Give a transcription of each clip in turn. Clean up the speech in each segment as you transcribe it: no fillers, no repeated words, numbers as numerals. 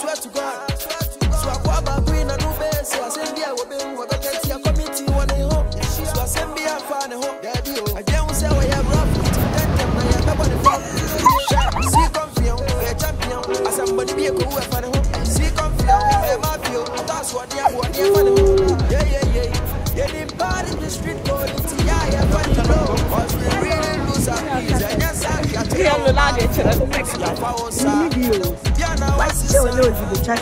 swear to God. So I go back green and no base. So I send me a woman who get your committee one home. So I send me a fan home. I don't say we have rough. I have nobody from. See confused, a champion. As somebody be a cool fan home. See confused, a mafia. That's what they are fan home. Yeah, they bad in the street quality. Yeah, funny low. Cause we really lose our peace. And yes, I can't tell you that it's the next video. What's the show? No, you chat.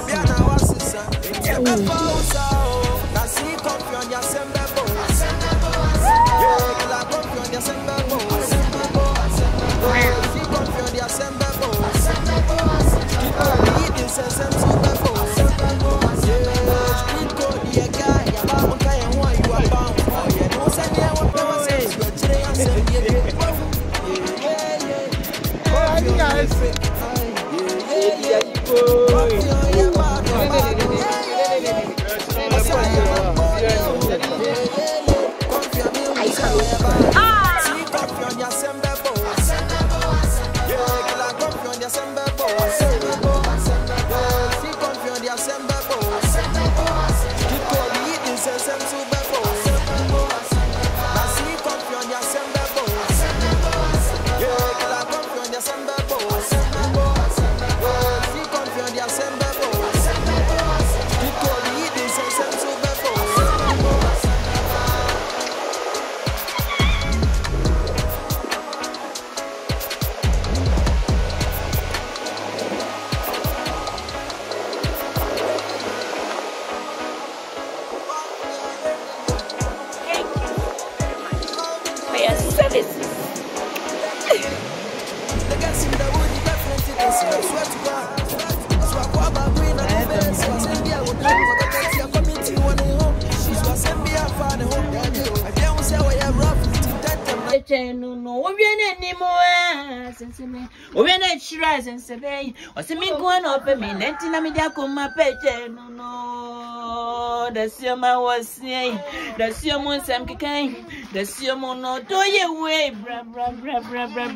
What's me going up a minute in a media come my page? No, the Sioma was saying, the Siomon Sam Kikain, the Siomon no do ye way,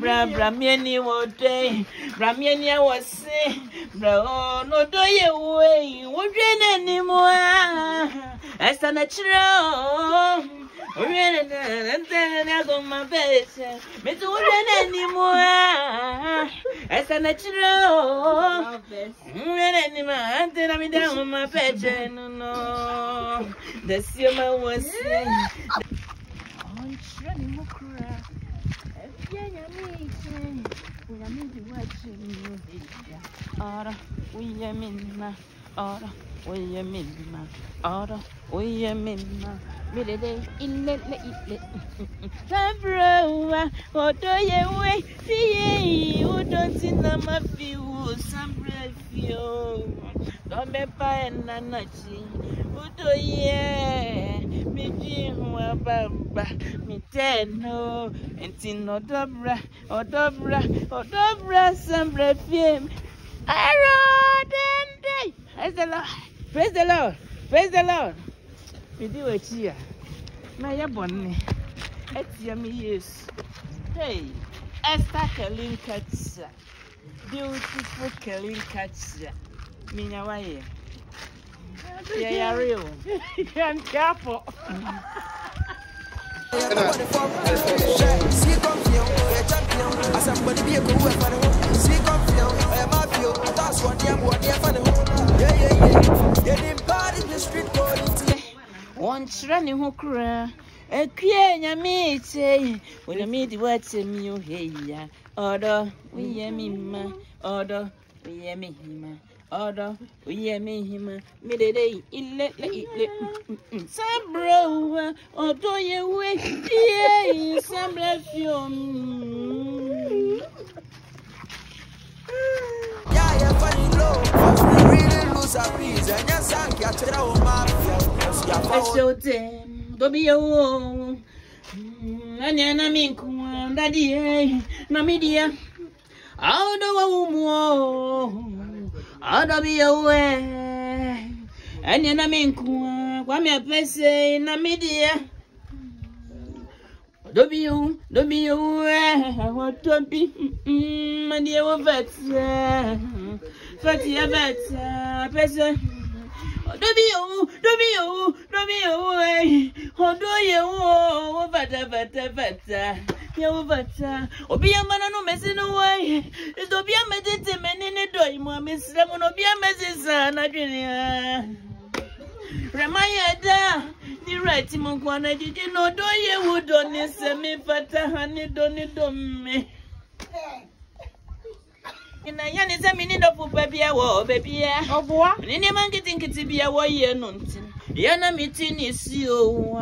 Bramiani would day, Bramiania was saying, Bro, no do ye way, would you anymore? As a natural. And then I go my best. Me too anymore. As a natural. Anymore. And then I'm down on my bed. No. The summer was saying. I'm trying to cry. We are meeting watching you. Ora, we are minima. Ora, we are minima. Ora, we are minima. Milade in let Sabra, or do you wait? See, you don't see my view, some review. Don't be fine, Nanachi. Who do ye? Me, Baba, me, no, and Tino Dobra, or Dobra, some review. I rode and day. Praise the Lord, praise the Lord. We do it here. My bonnie. It's yummy use. Hey, Esther Kelly Cats. Beautiful Kelly Cats. Mina way. Yeah, real. You can't careful. See confused, a champion. As somebody be a cool fan. See confused, a mafia. That's what they're fan. Yeah. Getting bad in the street quality. Once running who cry, a clear meat say, when I meet what's a mew here. Order, we am him, order, we am him, order, we am him, midday, let some bro, or do you wait? Yeah, some left you. Yeah, funny low, we really lose our peace, and yes, I can't tell my so damn, don't be a woman. And then I mean, Daddy, Namidia. I'll do a woman. I'll be away. And then I mean, Apese, Namidia. Don't be away. What to be, my dear, Fatty better, Apese. Don't be you, eh? How do you, better. You better. Obi a man no messing away. It's to be a medicine in the door, Miss Lemon, be a message, Nigeria. Ramaya, the right Monkwana, did you know, do you would only send me better, honey, don't me. In a young is a minute of baby, baby, of what? Any man getting to be a warrior, nonsense. Yana meeting is you,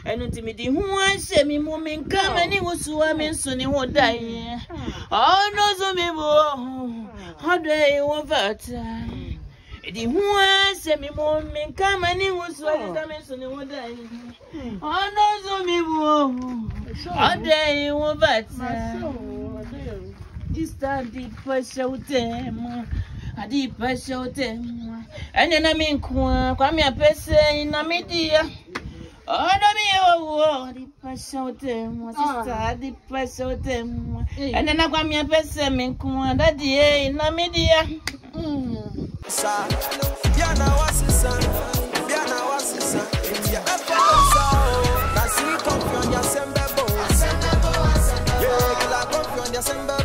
and ultimately, who I say me, woman, come and it was swimming soon, you won't die. Oh, no, so me, how day over time. The who I say me, woman, come and it was swimming soon, you won't die. Oh, no, so me, how day over time. This time, deep pressure, them. A deep pressure, them. And then I mean, come here, Apese in a media. Oh, no, me, deep pressure, them. Sister, deep pressure, them. And then I come here, Apese, me, come that day in a media. Biana was his son. Biana was his son. Yeah, that's he come from your sembo. Yeah, come from your sembo.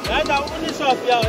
I got one shop, y'all.